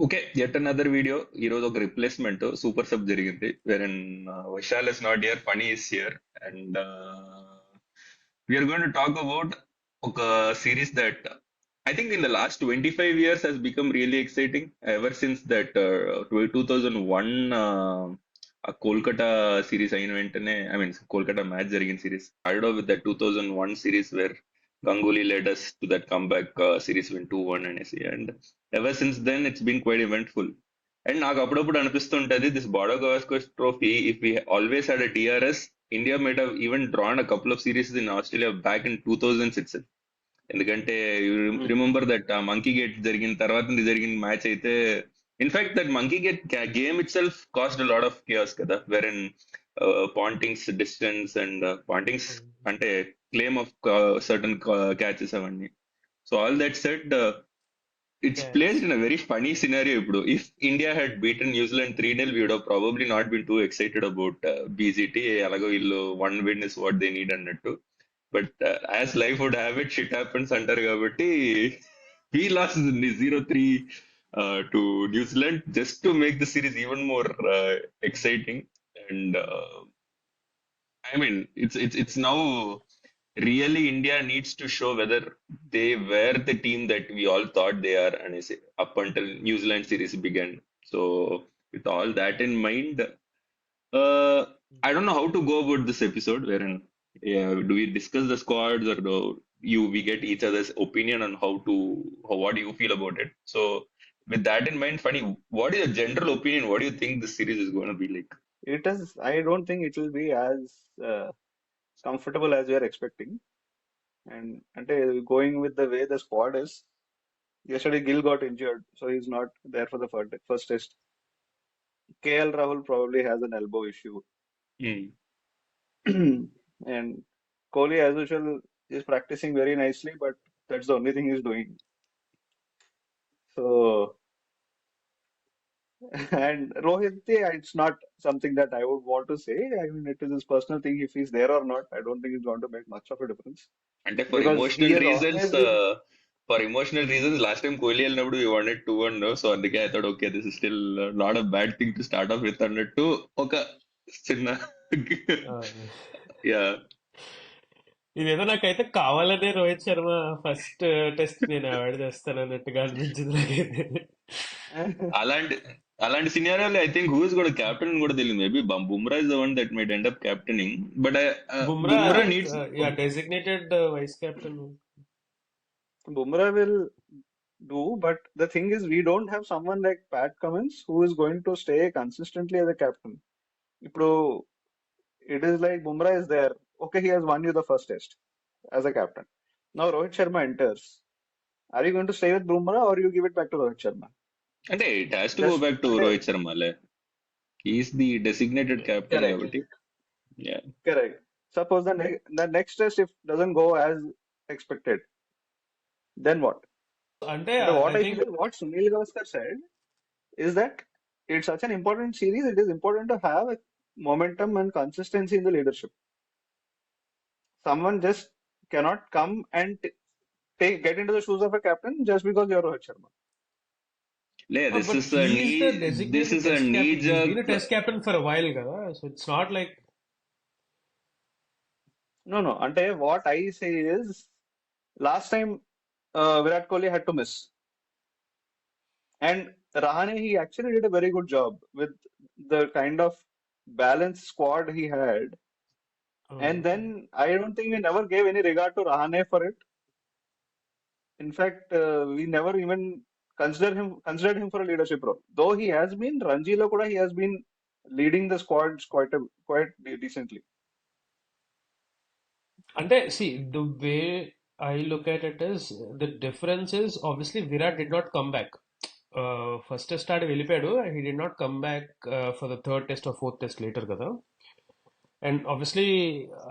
Okay, yet another video. ఈ రోజు ఒక రిప్లేస్మెంట్ సూపర్ సబ్ జరిగింది, wherein Vishal is not here, Phani is here. And we're going to talk about ఒక series that I think in the last 25 years has become really exciting ever since that 2001 ఆ Kolkata series అయిన వెంటనే, I mean Kolkata match జరిగిన series started with that 2001 series where Ganguly led us to that comeback series win 2-1 అనేసి. And ever since then it's been quite eventful. And నాకు అప్పుడప్పుడు అనిపిస్తుంటది, this Border Gavaskar trophy, if we always had a DRS, India made have even drawn a couple of series in Australia back in 2000s itself. ఎందుకంటే remember that monkey gate జరిగిన తర్వాత ఇది జరిగిన match అయితే, in fact that monkey gate game it self cost lot of kiosk కదా, వెరన్ పాంటింగ్స్ distance and పాంటింగ్స్ అంటే claim of certain catches అవన్నీ. So all that set, it's placed Yes. in a very funny scenario ఇప్పుడు. If India had beaten New Zealand 3-0, we would have probably not been too excited about BGT. అలాగో వీళ్ళు one win is what they need అన్నట్టు. But as life would have it, shit happens అంటారు కాబట్టి we lost 0-3 to New Zealand just to make the series even more exciting. And I mean, it's now really India needs to show whether they were the team that we all thought they are, and is up until New Zealand series began. So with all that in mind, uh, I don't know how to go about this episode. Wherein, yeah, do we discuss the squads, or do we get each other's opinion on what do you feel about it? So with that in mind, Funny, what is your general opinion? What do you think this series is going to be like? It is, I don't think it will be as comfortable as we are expecting. And going with the way the squad is, yesterday Gill got injured, so he's not there for the first test. KL Rahul probably has an elbow issue. Hmm. And Kohli, as usual, is practicing very nicely, but that's the only thing he's doing. So, and Rohit, it's not something that I would want to say. I mean, it is his personal thing. If he's there or not, I don't think it's going to make much of a difference అంటే for because he emotional has reasons, always been. Last time Kohli వెళ్ళినప్పుడు we wanted 2-1, so అందుకే I thought okay this is still not a bad thing to start of with అన్నట్టు ఒక చిన్న yeah. ఇదేదో నాకైతే కావాలనే Rohit Sharma first test నేను అవాయిడ్ చేస్తాను అన్నట్టుగా అనిపించింది నాకైతే. అలాంటి అలాంటి సినారియోలో ఐ థింక్ హూ ఇస్ కూడా క్యాప్టెన్ అని కూడా తెలియదు. Maybe Bumrah is the one that might end up captaining, but Bumrah Bumrah needs. Designated vice captain. Bumrah will do, but the thing is, we don't have someone like Pat Cummins who is going to stay consistently as a captain. Ipro, it is like Bumrah is there. Okay, he has won you the first test as a captain. Now Rohit Sharma enters. Are you going to stay with Bumrah or you give it back to Rohit Sharma? అంటే it has to go Just back to Rohit శర్మలే. He is the designated captain correct, కాబట్టి. Yeah. correct. Suppose the next test if doesn't go as expected, then what? అంటే What I I think feel, what Sunil Gavaskar said is that it's such an important series. It is important to have a momentum and consistency in the leadership. Someone just cannot come and get into the shoes of a captain just because you're Rohit Sharma. లే, this but is he a is the this designated is a test నీ captain. He's been jerk. Test captain for while కదా, so it's not like. No, no. Ante, what I say is, last time Virat Kohli had to miss, and Rahane he actually did a very good job with the kind of balanced squad he had. And then I don't think we never gave any regard to Rahane for it. In fact, we never even considered him for a leadership role. Though he has been Ranji lo kuda he has been leading the squads quite decently. అంటే see, the way I look at it is, the difference is obviously Virat did not come back. First test ఆడి వెళ్ళిపోయాడు. He did not come back for the third test or fourth test later కదా. And obviously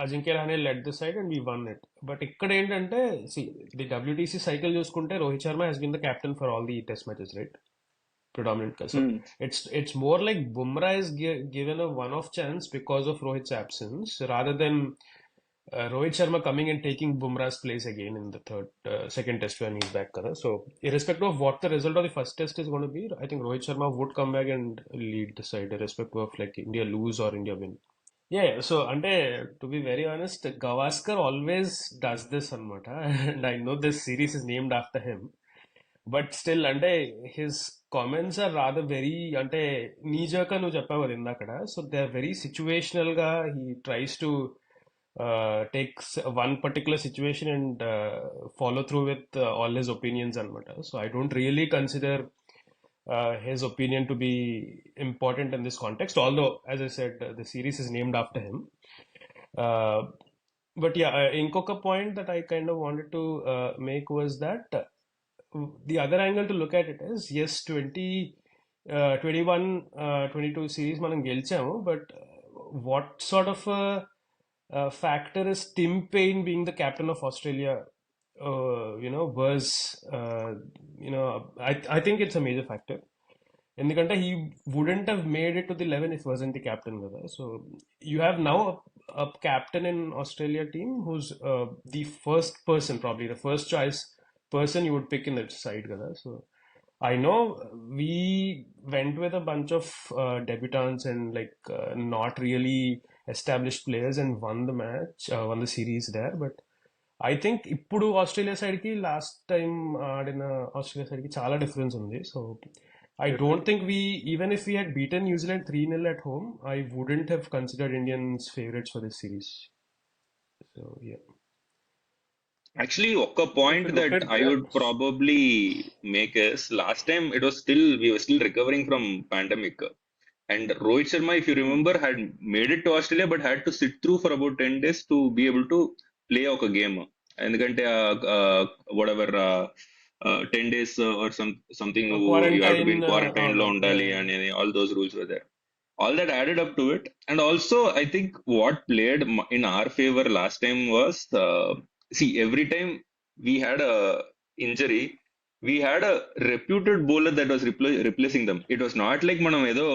Ajinkya Rahane led the side and we won it. But ఇక్కడ ఏంటంటే, see, the WTC cycle చూసుకుంటే Rohit Sharma has been the captain for all the test matches, right? Predominant. So it's more like Bumrah is given a one-off chance because of Rohit's absence rather than Rohit Sharma coming and taking Bumrah's place again in the second test when he's back. Kada. So, irrespective of what the result of the first test is going to be, I think Rohit Sharma would come back and lead the side, irrespective of like India lose or India win. Yeah, so to be very honest, Gavaskar always does this anamata, and I know this series is named after him. But still, his comments are rather very knee-jerk nu చెప్పావు కదా ఇందాకడ. So they're very situational గా he tries to take one particular situation and follow through with all his opinions anamata. So I don't really consider his opinion to be important in this context. Although, as I said, the series is named after him. Uh, but yeah, inkoka point that I kind of wanted to make was that the other angle to look at it is yes, 21 22 series మనం గెలిచాము, but what sort of a factor is Tim Payne being the captain of Australia was I think it's a major factor. ఎందుకంటే he wouldn't have made it to the 11 if he wasn't the captain కదా. So you have now a captain in Australia team who's the first person, probably the first choice person you would pick in that side kada. So I know we went with a bunch of debutants and like not really established players and won the series there, but I think ఇప్పుడు Australia side కి last time ఆడిన Australia side కి చాలా difference ఉంది. So I don't think even if we had beaten New Zealand 3-0 at home, I wouldn't have considered Indians favorites for this series. So yeah. Actually, a If point you look that at I that, would probably make is last time we were still recovering from pandemic. And Rohit Sharma, if you remember, had made it to Australia but had to sit through for about 10 days to be able to play a game. ఎందుకంటే whatever 10 days or something you have to be Quarantine, in quarantine లో ఉండాలి yeah. అనేది all those rules were there. All that added up to it. And also, I think what played in our favor last time was see, every time we had a injury, we had a reputed bowler that was replacing them. It was not like మనం ఏదో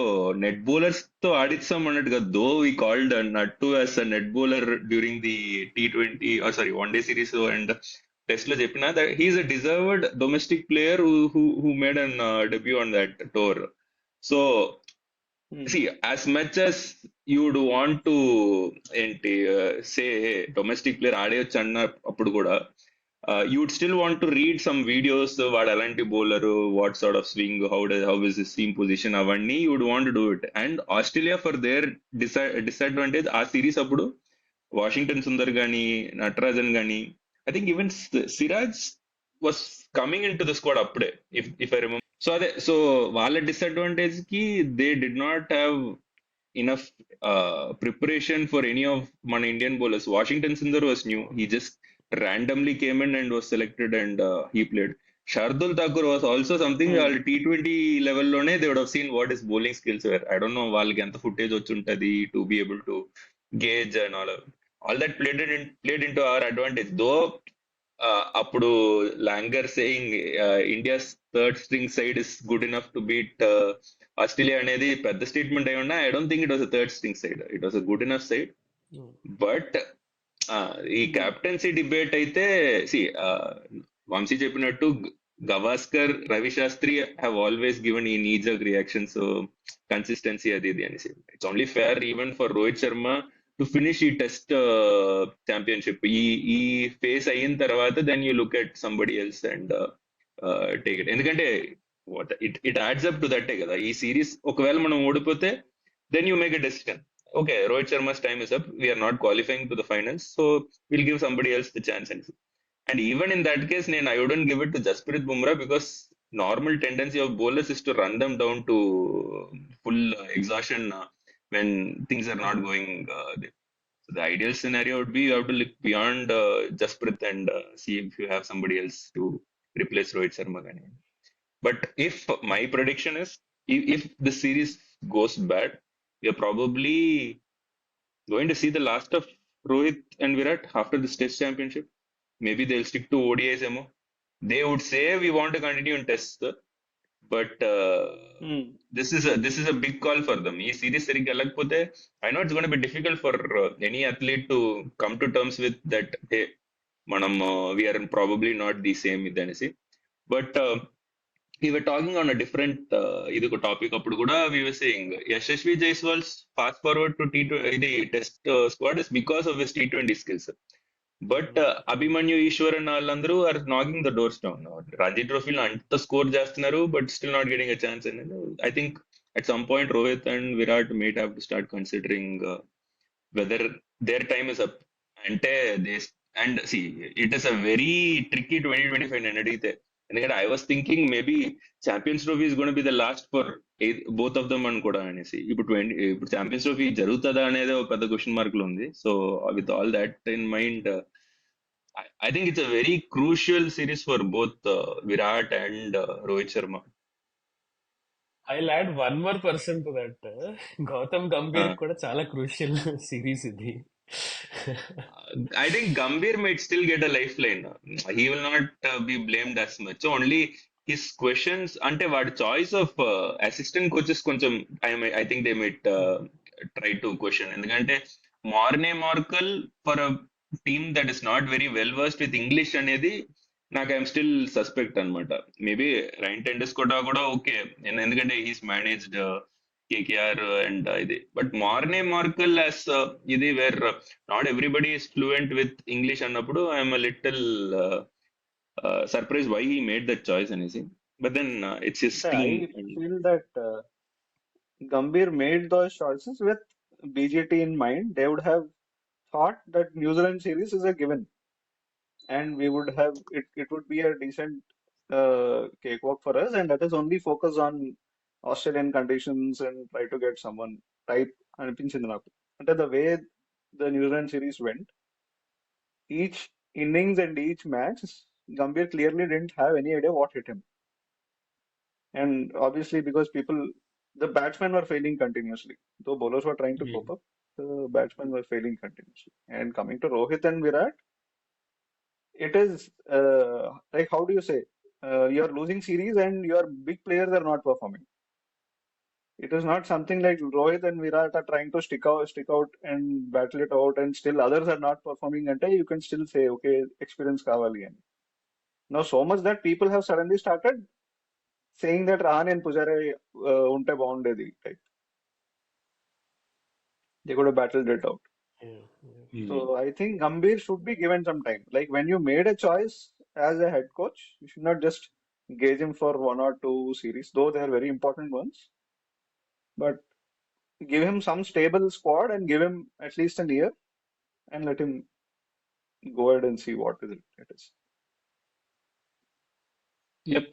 net bowlers తో ఆడిస్తాం అన్నట్టుగా, though we called Nattu as a net bowler during the T20 or sorry one day series and test లో చెప్పిన that he is a deserved domestic player who made an debut on that tour. So see, as much as you would want to say hey, domestic player ఆడేయచ్చు అన్న అప్పుడు కూడా you would still want to read some videos వాడు ఎలాంటి bowler, what sort of swing, how is his seam position, అవన్నీ you would want to do it. And Australia for their disadvantage ఆ series అప్పుడు Washington Sundar గానీ నటరాజన్ గానీ I think even Siraj was coming in to the squad అప్పుడే if I remember. So అదే, so వాళ్ళ disadvantage కి they did not have enough preparation for any of మన Indian bowlers. Washington Sundar was new. He just randomly came in and was selected and he played. Shardul Thakur was also something వాళ్ళ T20 లెవెల్లోనే they would have seen what his bowling skills were. I don't know వాళ్ళకి ఎంత footage వచ్చి ఉంటది to be able to gauge and all that played into our advantage. Though అప్పుడు Langer saying India's third string side is good enough to beat Australia అనేది పెద్ద statement అయి ఉన్నా I don't think it was third string side, it was a good enough side. But ఈ captaincy debate అయితే వంశీ చెప్పినట్టు Gavaskar, Ravi Shastri have always given ఈ kneejerk reactions, consistency అది ఇది అనేసి. It's only fair even for Rohit Sharma to finish ఈ టెస్ట్ ఛాంపియన్షిప్ ఈ face అయిన తర్వాత then you look at somebody else and take it. ఎందుకంటే ఇట్ యాడ్స్ అప్ టు దట్టే కదా. ఈ సిరీస్ ఒకవేళ మనం ఓడిపోతే then you make a decision, okay, Rohit Sharma's time is up. We are not qualifying to the finals, so we'll give somebody else the chance. And even in that case, I wouldn't give it to Jasprit Bumrah because normal tendency of bowlers is to run them down to full exhaustion when things are not going. So the ideal scenario would be you have to look beyond Jasprit and see if you have somebody else to replace Rohit Sharma. But if my prediction is, if the series goes bad, we are probably going to see the last of Rohit and Virat after this Test Championship. Maybe they'll stick to ODIs. They would say we want to continue in Tests, But Hmm. this is a big call for them. ఈ series సరిగ్గా వెళ్ళకపోతే I know it's gonna be difficult for any athlete to come to terms with that hey మనం we're probably not the same ఇది అనేసి. But we were talking on a different ఇది ఒక topic అప్పుడు కూడా we were saying Yashasvi Jaiswal's fast forward to ఇది test squad is because of his T20 skills. But Abhimanyu Easwaran వాళ్ళందరూ are knocking the doors down. Ranji ట్రోఫీలో అంత స్కోర్ చేస్తున్నారు but still not getting a chance. I think at some point Rohit and Virat might have to start considering whether their time is up. అంటే they and see it is a very tricky 2025 నేను అడిగితే. ఎందుకంటే I was thinking maybe Champions Trophy is gonna be the last for both of them అని కూడా అనేసి. ఇప్పుడు champions trophy జరుగుతుందా అనేది ఒక పెద్ద క్వశ్చన్ మార్క్ లో ఉంది. So with all that in mind I think it's a very crucial series for both Virat and Rohit Sharma. I'll add one more person to that. Gautam Gambhir Uh, కూడా చాలా crucial series ఇది. I think Gambhir might still get a lifeline. He will not be blamed as much. Only his questions, ante వాడి choice of assistant coaches కొంచెం I think they might try to question. ఎందుకంటే Morne Morkel for a team that is not very well versed with English అనేది నాకు I'm still suspect అనమాట. Maybe Ryan ten Doeschate కూడా okay, ఎందుకంటే he's managed KKR and ఇది. But Morne Morkel as ఇది where not everybody is fluent with English అన్నప్పుడు I'm little surprised why he made that choice అనేసి. But then it's his అంటే team. I feel that Gambhir made those choices with BGT in mind. They would have thought that New Zealand series is a given, and we would have it. It would be a decent cakewalk for us, and let us only focus on Australian conditions and try to get someone type అనిపించింది నాకు. అంటే the way the New Zealand series went, each innings and each match, Gambhir clearly didn't have any idea what hit him. And obviously, because the batsmen were failing continuously. Though bowlers were trying to cope up, the batsmen were failing continuously. And coming to Rohit and Virat, it is like, how do you say? You're losing series and your big players are not performing. It is not something like Rohit and Virat are trying to stick out and battle it out, and still others are not performing. And you can still say, okay, experience kavali. And now so much that people have suddenly started saying that Rahane and Pujare unte బాగుండేది type. They could have battled it out. So I think Gambhir should be given some time. Like when you made a choice as a head coach, you should not just gauge him for one or two series, though they are very important ones. But give him some stable squad and give him at least a year and let him go ahead and see what it is. Yep.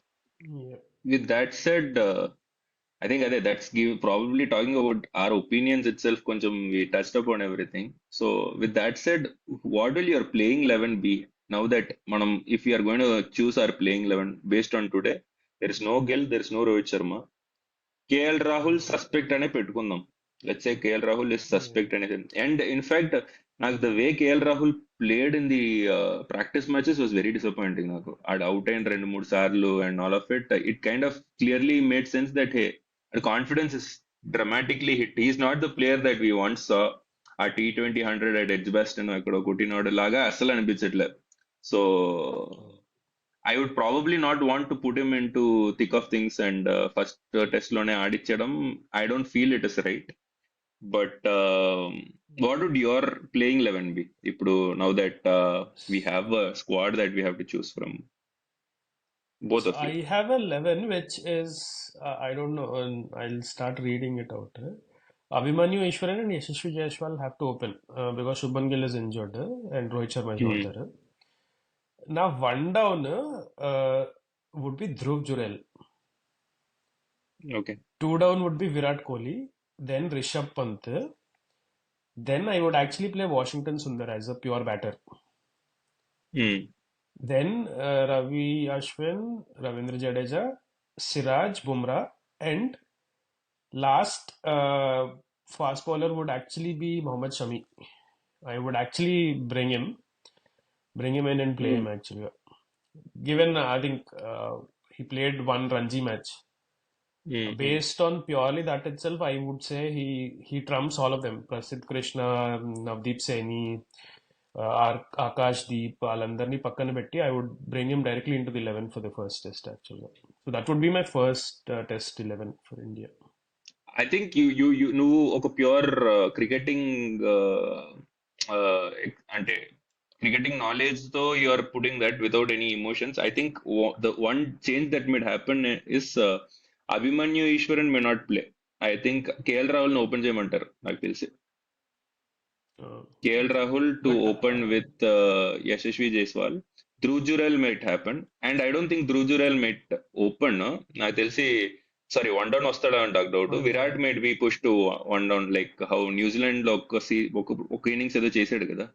Yeah. With that said, I think అదే that's probably talking about our opinions itself. కొంచెం we touched upon everything. So with that said, what will your playing 11 be now that మనం if we are going to choose our playing 11 based on today? There is no Gill, there is no Rohit Sharma. KL Rahul suspect అనే పెట్టుకుందాం. Let's say KL Rahul is suspect అనేది. And in fact నాకు the way KL Rahul played in the practice matches was very disappointing. నాకు ఆడ out అయిన 2-3 సార్లు and all of it kind of clearly made sense that he confidence is dramatically hit. Is not the player that we wants saw. ఆ T20 100 at edge best అని అక్కడ కొట్టినాడు లాగా అసలు అనిపించట్లేదు. So I would probably not want to put him into thick of things and first test lone ఆడిచ్చడం. I don't feel it is right. But what would your playing 11 be? ఇప్పుడు now that we have a squad that we have to choose from, both So of you. I have a 11 which is I don't know, and I'll start reading it out. Abhimanyu Ishwaran and Yashasvi Jaiswal have to open because Shubman Gill is injured and Rohit Sharma is not there. Now one down would be Dhruv Jurel. Okay. Two down would be Virat Kohli. Then Rishabh Pant. Then I would actually play Washington Sundar as a pure batter. Then Ravi Ashwin, Ravindra Jadeja, Siraj, Bumrah, and last fast bowler would actually be Mohammad Shami. I would actually bring him in and play him actually. Given I think he played one Ranji match Mm-hmm. Based on purely that itself, I would say he trumps all of them. Prasidh Krishna, Navdeep Saini, Akash Deep, వాళ్ళందరినీ పక్కన పెట్టి I would bring him directly into the 11 for the first test actually. So that would be my first test 11 for India. I think you నువ్వు ఒక pure cricketing అంటే cricketing knowledge తో you are putting that without any emotions. I think the one change that might happen is Abhimanyu Easwaran may not play. I think KL Rahul ని open చేయమంటారు నాకు తెలిసి. KL Rahul to But open with Yashasvi Jaiswal. Dhruv Jurel might happen, and I don't think Dhruv Jurel might open. No? నాకు తెలిసి sorry one down వస్తాడా అని నాకు doubt. one Virat down. Might be push to one down like how New Zealand లో ఒక innings ఏదో చేశాడు కదా,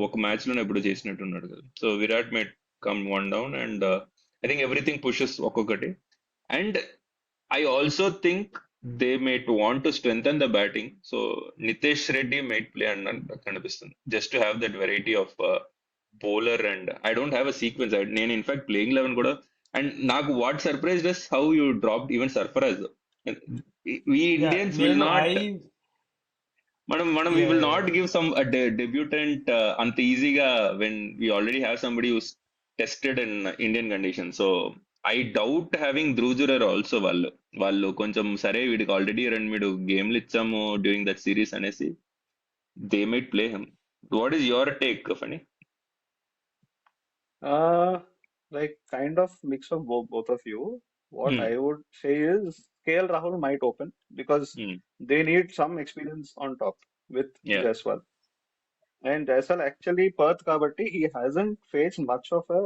ఒక మ్యాచ్ లోనే ఎప్పుడు చేసినట్టున్నాడు కదా. So Virat might come one down and I think everything pushes ఒక్కొక్కటి. And I also think they might want to strengthen the batting. So Nitesh Reddy might play and కనిపిస్తుంది. Just to have that variety of bowler and I don't have a sequence. నేను in fact playing 11 కూడా. And నాకు what surprised us how you dropped even Sarfaraz. We Yeah, Indians will not we will not yeah. give some debutant అంత ఈజీగా when we already have somebody who's tested in Indian conditions. So I doubt having Dhruv Jurel also వాళ్ళు కొంచెం సరే వీడికి already రెండు మూడు గేమ్లు ఇచ్చాము డ్యూరింగ్ దట్ సిరీస్ అనేసి they might play him. What is your take Phani? Like kind of mix of both of you. What I would say is KL Rahul might open because they need some experience on top with Yeah. Jaiswal. And Jaiswal actually Perth kabatti he hasn't faced much of a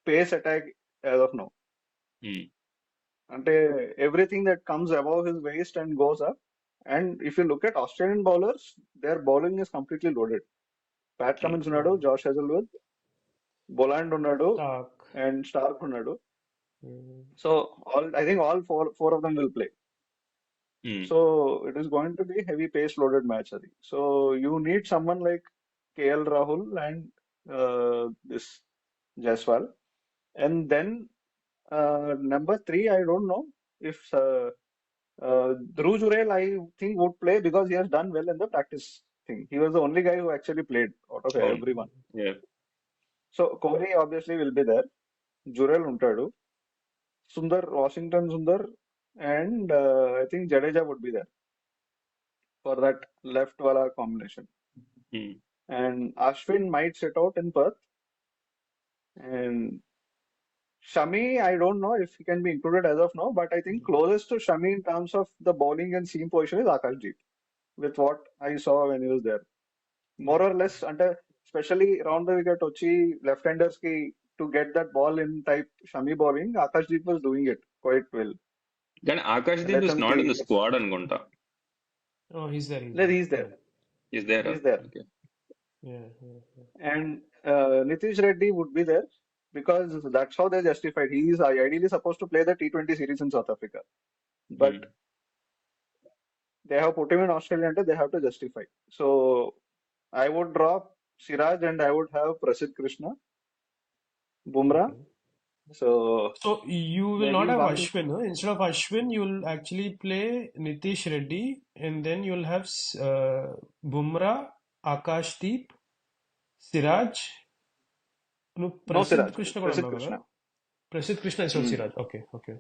pace attack as of now. Ante everything that comes above his waist and goes up. And if you look at Australian bowlers, their bowling is completely loaded. Pat Cummins unnadu, Josh Hazlewood, Boland unnadu, Stark. and Stark unnadu. So I think all four of them will play. So it is going to be heavy pace loaded match. Adi. So you need someone like KL Rahul and this Jaiswal. And then number 3, I don't know if Dhruv Jurel I think would play because he has done well in the practice thing. He was the only guy who actually played out of everyone. Yeah. So Kohli obviously will be there. Jurel untadu. Sundar, Washington Sundar, and I think Jadeja would be there for that left wala combination. And Ashwin might sit out in Perth. And Shami, I don't know if he can be included as of now, but I think closest to Shami in terms of the bowling and seam position is Akashdeep, with what I saw when he was there. More or less, especially round the wicket, Ochi left-handers ki to get that ball in type Shami bowling, Akashdeep was doing it quite well. కానీ Akashdeep is not in the squad అనుకుంటా. Oh, he's there. He's there. He's there. He's there. Okay. Yeah. And Nitish Reddy would be there because that's how they justified. He is ideally supposed to play the T20 series in South Africa. But they have put him in Australia and they have to justify. So I would drop Siraj and I would have Prasidh Krishna, Bumrah. So you will not maybe have one. Ashwin. Huh? Instead of Ashwin, you'll actually play Nitish Reddy, and then you'll have Bumrah, Akashdeep, Siraj. No, Siraj. Krishna. Prasidh Krishna. Prasidh Krishna instead of Siraj. Okay.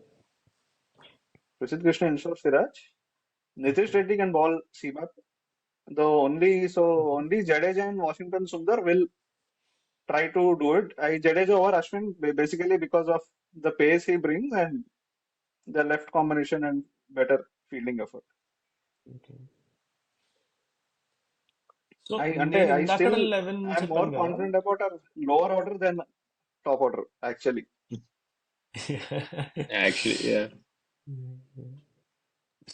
Prasidh Krishna instead of Siraj. Nitish Reddy can bowl seam-up. Only Jadeja and Washington Sundar will try to do it. Jadeja over Ashwin basically because of the pace he brings and the left combination and better fielding effort. Okay. So I'm more confident about our lower order than top order actually. Actually, yeah.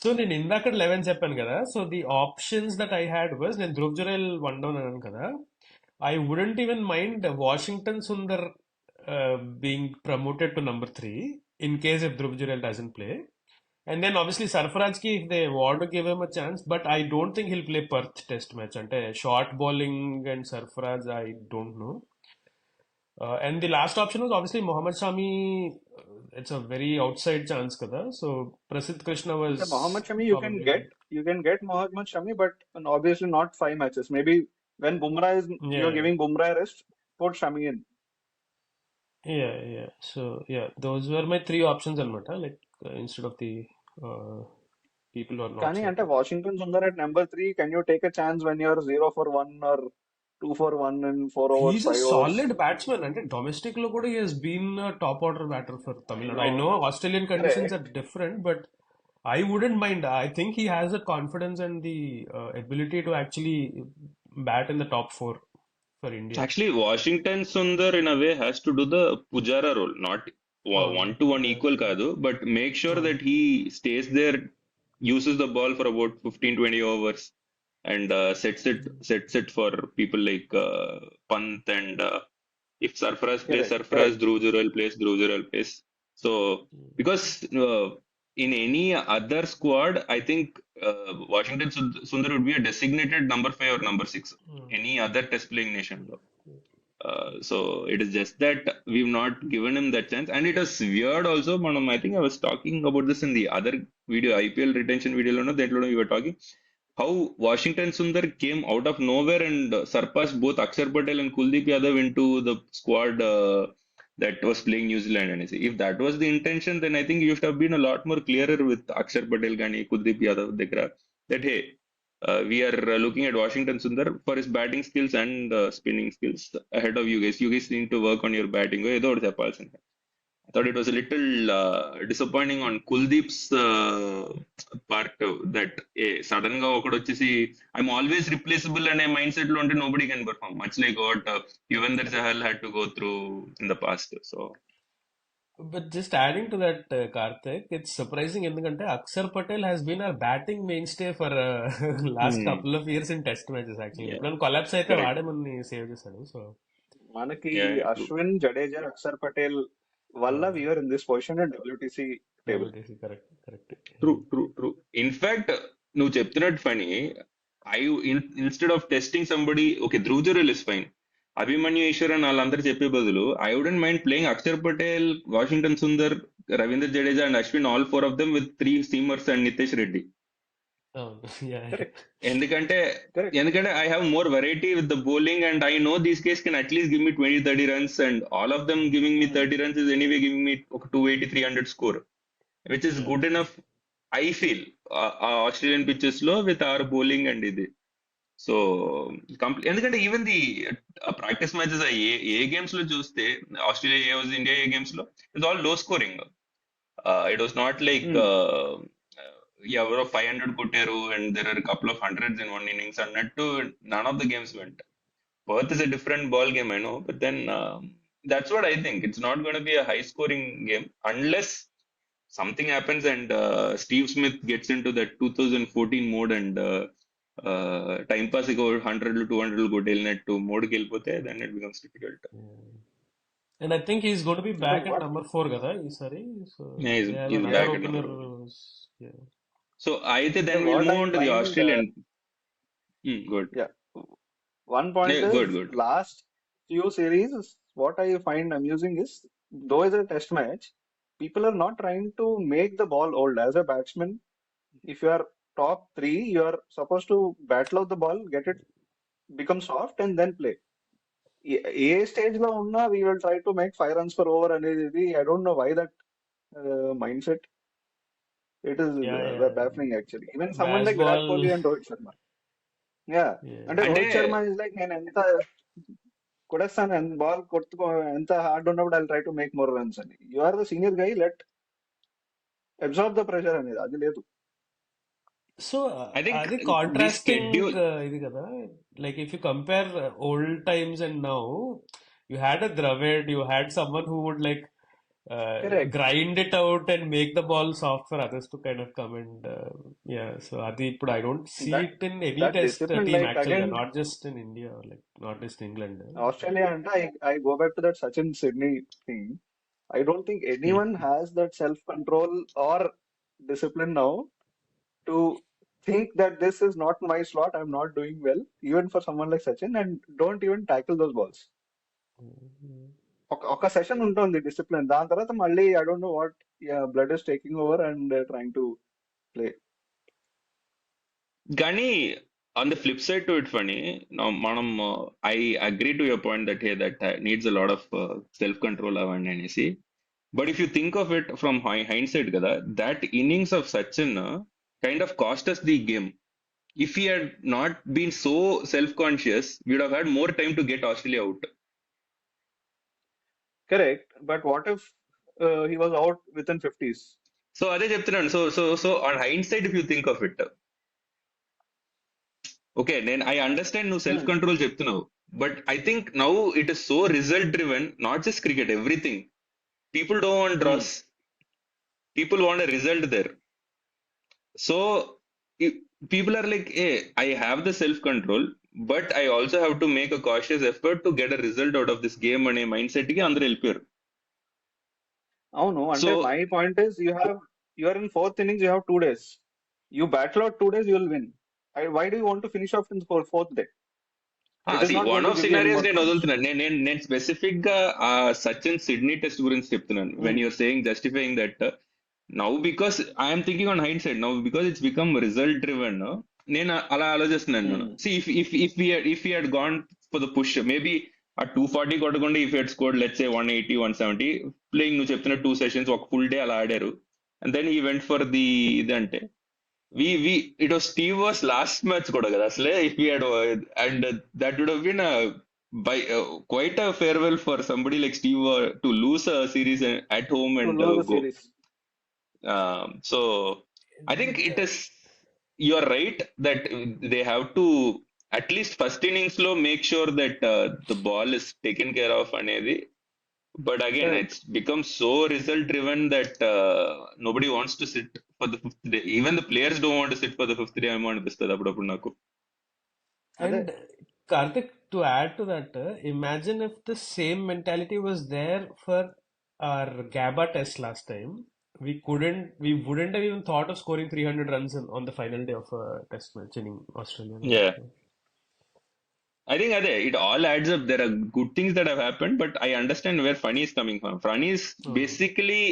So నేను ఇందాక 11 చెప్పాను కదా. So the options that I had was నేను Dhruv Jurel one down అన్నాను కదా. I wouldn't even mind Washington Sundar being promoted to number 3 in case if Dhruv Jurel doesn't play. And then obviously Sarfaraz ki if they want to give him a chance, but I don't think he'll play Perth test match. Ante short bowling and Sarfaraz, I don't know. And the last option was obviously Mohammad Shami. it's a very outside chance kada. So Prasidh Krishna Okay, was Mohammad Shami, probably you can get Mohammad Shami, but obviously not 5 matches. Maybe when Bumrah is you're yeah giving Bumrah a rest, put Shami in. yeah. So yeah, those were my three options anamata. Like instead of the uh, people who are not Kani ante selected. Washington Sundar at number 3, can you take a chance when you're 0 for 1 or 2 for 1 in 4 overs, He's a 5 overs? solid batsman. And domestic lo kuda he has been a top order batter for Tamil I Nadu. I know, know Australian conditions are correct. different, but I wouldn't mind. I think he has the confidence and the ability to actually bat in the top four for India. Actually, Washington Sundar in a way has to do the Pujara role, not Oh, 1-to-1 yeah. equal kadu, but make sure Oh, that he stays there, uses the ball for about 15-20 overs, and sets it for people like Pant and if Sarfaraz plays Correct, Sarfaraz, correct. Dhruv Jurel plays Dhruv Jurel plays. So because in any other squad, I think Washington Sundar would be a designated number 5 or number 6. mm, Any other test playing nation. So it is just that we've not given him that chance, and it was weird also. Manam, I think I was talking about this in the other video, IPL retention video. No, that we were talking how Washington Sundar came out of nowhere and surpassed both Akshar Patel and Kuldeep Yadav into the squad that was playing New Zealand. And I say, if that was the intention, then I think you should have been a lot more clearer with Akshar Patel, Gani, Kuldeep Yadav, Dekra, that hey, we are looking at Washington Sundar for his batting skills and spinning skills ahead of you guys. You guys need to work on your batting. ఏదో ఒకటి చెప్పాల్సిందే. I thought it was a little disappointing on Kuldeep's part that sudden గా ఒకడు వచ్చేసి I'm always replaceable అనే mind set లో ఉంటే nobody can perform. Much like what Yuvendra Chahal had to go through in the past. So but just adding to that, Karthik, it's surprising ఎందుకంటే Akshar Patel has been our batting mainstay for last hmm, couple of years in test matches actually. yeah, ఎప్పుడైనా collapse అయితే correct. వాడే మనని save చేశాడు. So Manaki, Yeah, true. Ashwin, Jadeja, Akshar Patel, Valla, we are in this position in WTC table. WTC correct. True. In fact, నువ్వు చెప్తున్నట్టు Phani instead of testing somebody okay Dhruv Jurel is fine Abhimanyu Easwaran వాళ్ళందరూ చెప్పే బదులు I wouldn't mind playing Axar Patel Washington Sundar Ravindra Jadeja and Ashwin all four of them with 3 seamers and Nitish Reddy అవును. Yeah. Correct, ఎందుకంటే correct. ఎందుకంటే I have more variety with the bowling and I know these guys can at least give me 20-30 runs and all of them giving me Hmm. 30 runs is anyway giving me ఒక 280-300 score which is Yeah. good enough, I feel, Australian pitches లో with our bowling and ఇది. So ఎందుకంటే even the practice matches A games లో చూస్తే Australia A was India A games లో it's all low scoring. It was not like Hmm. ఎవరో 500 కొట్టారు and there are couple of hundreds in one innings అన్నట్టు none of the games went. Perth is a different ball game, I know, but then that's what I think. It's not going to be a high scoring game unless something happens and Steve Smith gets into that 2014 mode and time pass go 100 to 200 go tailnet to mode వెళ్ళిపోతే then it becomes difficult. Yeah. And I think he's going to be And back at what number 4 కదా ఈసారి. So Yeah, they have he's another back yeah. at opener. number 4. Yeah. So అయితే Okay, then we'll what move I on to the find Australian. Good. yeah, one point Yeah, good, is good. last few series, what I find amusing is though it's a test match, people are not trying to make the ball old. As a batsman, if you are top three, you are supposed to battle out the ball, get it become soft, and then play. A stage లో ఉన్నా we will try to make 5 runs per over అనేది I don't know why that mindset. It is Yeah. baffling actually. Even someone like Virat Baseball. Kohli and Rohit Sharma. Yeah. అంటే Yeah. అంటే Rohit Sharma is like నేను ఎంత కొడేస్తాను ఎంత ball కొట్టుకో ఎంత hard ఉన్నప్పుడు I try to make more runs అని you are the senior guy let absorb the pressure అనేది అది లేదు. So I think అది the కాంట్రాస్టింగ్ schedule. ఇది కదా. Like if you compare old times and now, you had a Dravid, you had someone who would like correct. grind it out and make the ball soft for others to kind of come and yeah. So అది ఇప్పుడు I don't see that it in any that test discipline team like actually, again not just in India or like not just England. Australia అంటే I go back to that Sachin Sydney thing. I don't think anyone has that self control or discipline now to think that this is not my slot, I'm not doing well, even for someone like Sachin, and don't even tackle those balls. Mhm. ఒక session ఉంటుంది discipline, దాని తర్వాత మళ్ళీ I don't know what blood is taking over and trying to play. కానీ on the flip side to it Phani, మనం I agree to your point that he that needs a lot of self control అవ్వండి అనేసి. But if you think of it from hindsight కదా, that innings of Sachin kind of cost us the game. If he had not been so self-conscious, we would have had more time to get Australia out. Correct, but what if he was out with in 50s? So అదే చెప్తున్నాను. So on hindsight, if you think of it, okay, then I understand నువ్వు self control చెప్తున్నావు, but I think now it is so result driven, not just cricket, everything. People don't want draws. People want a result there. So if people are like, hey, I have the self control, but I also have to make a cautious effort to get a result out of this game అనే mindset కి అందరూ వెళ్ళిపోయారు. అవును, అంటే so my point is you are in fourth innings, you have 2 days. You battle out 2 days, you will win. Why do you want to finish off in the fourth day? It is not one going to off give you any scenarios more నేను points. వదులుతున్నాను. నేను specific గా ఆ Sachin Sydney test గురించి చెప్తున్నాను. When Hmm. You're saying justifying that now, because I'm thinking on hindsight now, because it's become result driven. నేను అలా ఆలోచిస్తున్నాను. Hmm. See if he had gone for the push, maybe ఆ 240 కొట్టకుండా if Head scored let's say 180 170 playing, నువ్వు చెప్తున్న 2 sessions ఒక full day అలా ఆడారు, అండ్ దెన్ ఈ వెంట్ ఫర్ ది ఇదంటే, we it was Steve was last match కూడా కదా అసలే, if we had and that would have been a by quite a farewell for somebody like Steve to lose a series at home To and lose the go. series. So I think it Yeah. is, you are right that they have to at least first innings లో make sure that the ball is taken care of అనేది. But again, Correct. it's become so result driven that nobody wants to sit for the fifth day. Even the players don't want to sit for the fifth day. ఏమో అనిపిస్తుంది అప్పుడప్పుడు నాకు. అదే. And Karthik, to add to that, imagine if the same mentality was there for our Gabba test last time. We wouldn't have even thought of scoring 300 runs on the final day of a test match in Australia. Yeah, I think it all adds up. There are good things that have happened, but I understand where Phani is coming from. Phani is basically,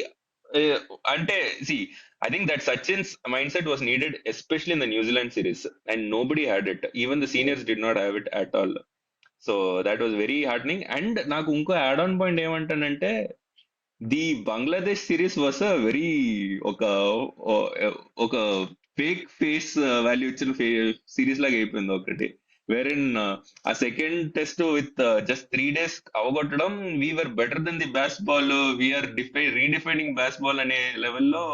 ante, see, I think that Sachin's mindset was needed, especially in the New Zealand series, and nobody had it. Even the seniors did not have it at all. So that was very heartening. And నాకు ఇంకో add on point ఏమంటానంటే, the Bangladesh series was a very ఒక ఒక fake face value ఇచ్చిన series లాగా అయిపోయింది ఒకటి. Wherein ఆ second test with just 3 days అవగొట్టడం, we're better than the Bazball, we're redefining Bazball అనే లెవెల్లో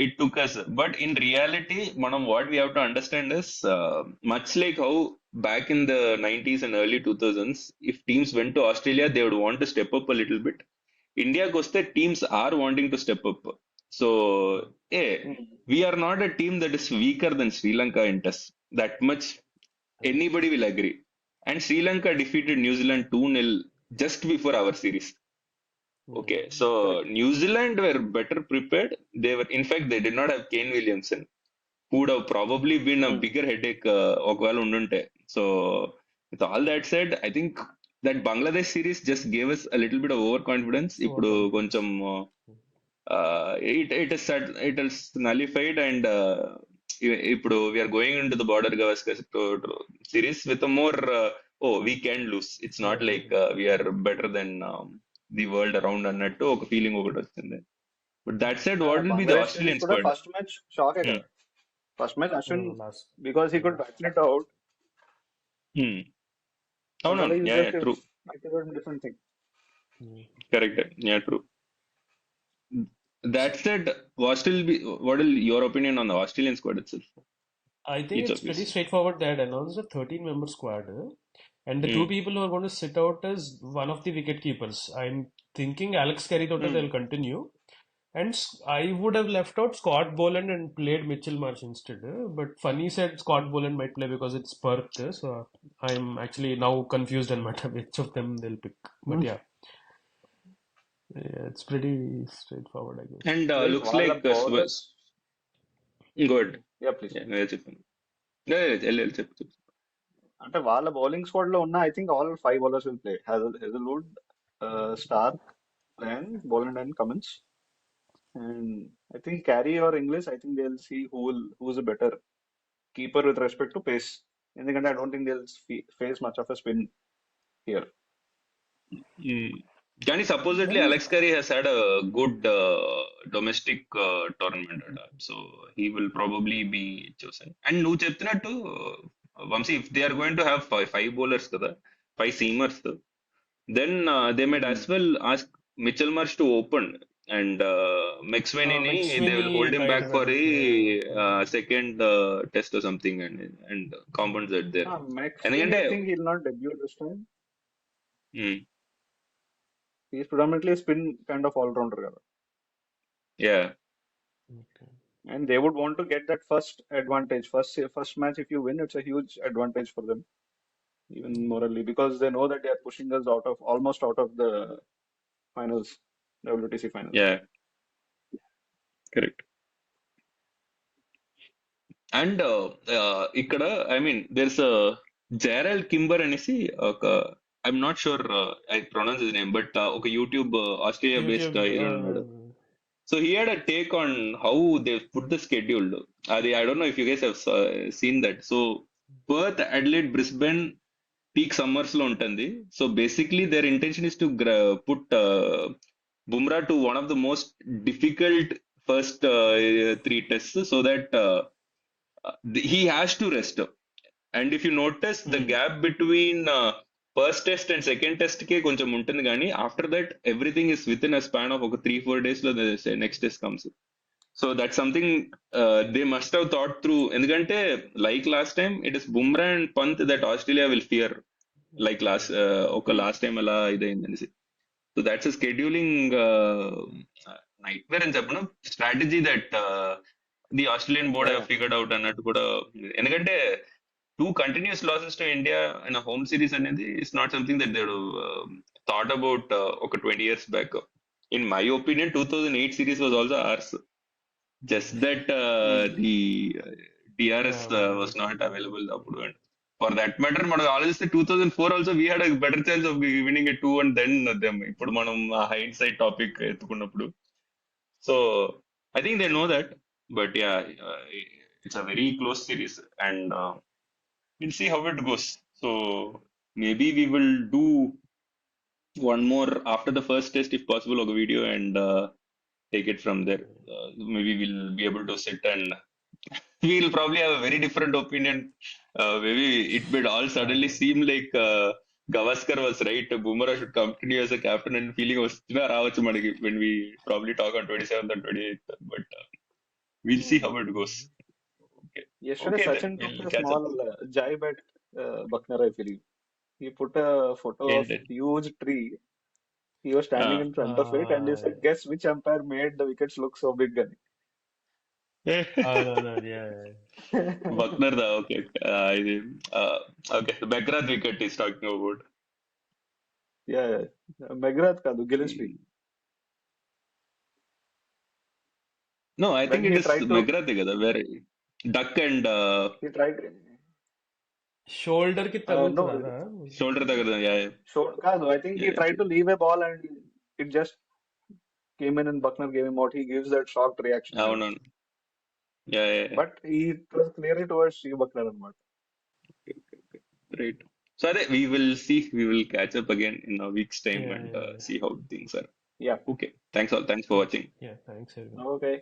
it took us. But in reality, manam, what we have to understand is, much like how back in the 90s and early 2000s, if teams went to Australia, they would want to step up a little bit. India goes there, teams are wanting to step up. So, hey, Hmm. we are not a team that is weaker than Sri Lanka in test. That much anybody will agree. And Sri Lanka defeated New Zealand 2-0 just before our series. Okay, so Correct. New Zealand were better prepared. They were, in fact, they did not have Kane Williamson, who would have probably been a Hmm. bigger headache ఒకవేళ ఉండుంటే. So, with all that said, I think that Bangladesh series just gave us a little bit of overconfidence. ఇప్పుడు Overconfidence. కొంచెం it is nullified, and ఇప్పుడు we are going into the Border-Gavaskar series with a more we can lose. It's not like we are better than the world around అన్నట్టు ఒక feeling ఒకటి వచ్చింది. But that said, what will be the Bangladesh Australian series కూడా squad? First match షాకే Hmm. కదా. First match Ashwin, Last. Because he could Yeah. Battle it out, Hmm. అందువల్ల అవునవును, use yeah, just yeah, true. Different thing. Hmm. Correct. Yeah, true. That said, what will your opinion on the Australian squad itself? I think Each it's of you. pretty straightforward. They had announced a 13-member squad, and the two Hmm. people who are going to sit out is one of the wicket keepers. I'm thinking Alex Carey thought they'll continue, and I would have left out Scott Boland and played Mitchell Marsh instead. But Funny said Scott Boland might play because it's Perth, so I'm actually now confused on matter which of them they'll pick. But yeah, it's pretty straightforward, I guess. And like looks వాళ్ళ like bowlers. good. Yeah please. Yeah, yeah, చెప్పండి. Yeah, yeah, చెప్పు. అంటే వాళ్ళ bowling squad లో ఉన్న I think all 5 bowlers will play. Hazlewood, Stark and Boland and Cummins. And I think Carey or English, I think they'll see who's a better keeper with respect to pace. ఎందుకంటే I don't think they'll face much of a spin here. కానీ supposedly Then Alex Curry has had a good domestic tournament at that. So he will probably be chosen. And నువ్వు చెప్తున్నట్టు Vamsi, if they are going to have five bowlers కదా, five seamers, then they might as well ask Mitchell Marsh to open, and McSweeney they will hold McSweeney him bite back for running. a Yeah. second test or something, and compensate there. Max Sweeney, ఎందుకంటే I think he'll not debut this time. mm, He's predominantly a spin kind of all-rounder కదా. yeah, Okay. And they would want to get that first advantage. First match, if you win, it's a huge advantage for them, even morally, because they know that they are pushing us almost out of the finals, WTC finals. yeah, correct. And ఇక్కడ I mean there's a Jarrod Kimber అనేసి ఒక, I'm not sure I pronounce his name, but ఒక YouTube Australia based YouTube. Hero ఉన్నాడు. So he had a take on how they put the schedule. Adi, I don't know if you guys have seen that. So Perth, Adelaide, Brisbane peak summers lo untundi. So basically their intention is to put Bumrah to one of the most difficult first three tests, so that he has to rest. And if you notice the gap between first test and second test ke కొంచెం ఉంటుంది కానీ after that everything is within a span of ఒక 3-4 days లో the next test comes. So that's something they must have thought through, ఎందుకంటే like last time it is Bumrah and Pant that Australia will fear, like ఒక last time అలా ఇదైంది అనేసి. So that's a scheduling nightmare అని చెప్పను, strategy that the Australian board have figured out అన్నట్టు కూడా. ఎందుకంటే two continuous losses to India in a home series అనేది is not something that they would have thought about ఒక 20 years back. In my opinion, 2008 series was also ours. Just that the DRS was not available అప్పుడు. And for that matter, మనం ఆలోచిస్తే 2004 also we had a better chance of winning a 2-1 than them. ఇప్పుడు మనం ఆ hindsight topic ఎత్తుకున్నప్పుడు. So I think they know that. But yeah, it's a very close series, and we'll see how it goes. So maybe we will do one more after the first test, if possible, of a video, and take it from there. Maybe we'll be able to sit and we'll probably have a very different opinion. Maybe it would all suddenly seem like Gavaskar was right. Bumrah should continue as a captain, and feeling was when we probably talk on 27th and 28th. But we'll see how it goes. Okay. Yesterday, Okay, then Sachin took we'll a catch up. small jibe at Buckner, I believe. He put a photo of Ended. huge tree. He was standing in front of it, and he said, "Guess which umpire made the wickets look so big?" Gani. Yeah. Buckner, okay. Okay, the Beckrath wicket is talking about. Yeah, McGrath kadu, Gillespie. No, I think When it he is tried to, McGrath కదా, where Duck and he tried. Shoulder కి No, తగులుతుంది అదా? shoulder దగ్గర, yeah, short kadu. I think he yeah, tried to leave a ball, and it just came in, and Buckner gave him what he gives, that shocked reaction. అవునవును, yeah. But it was clearly towards Steve Buckner and what. Right. So we will see. We will catch up again in a week's time, Yeah, and yeah. see how things are. Yeah. Okay. Thanks all. Thanks for watching. Yeah, thanks everyone. Okay.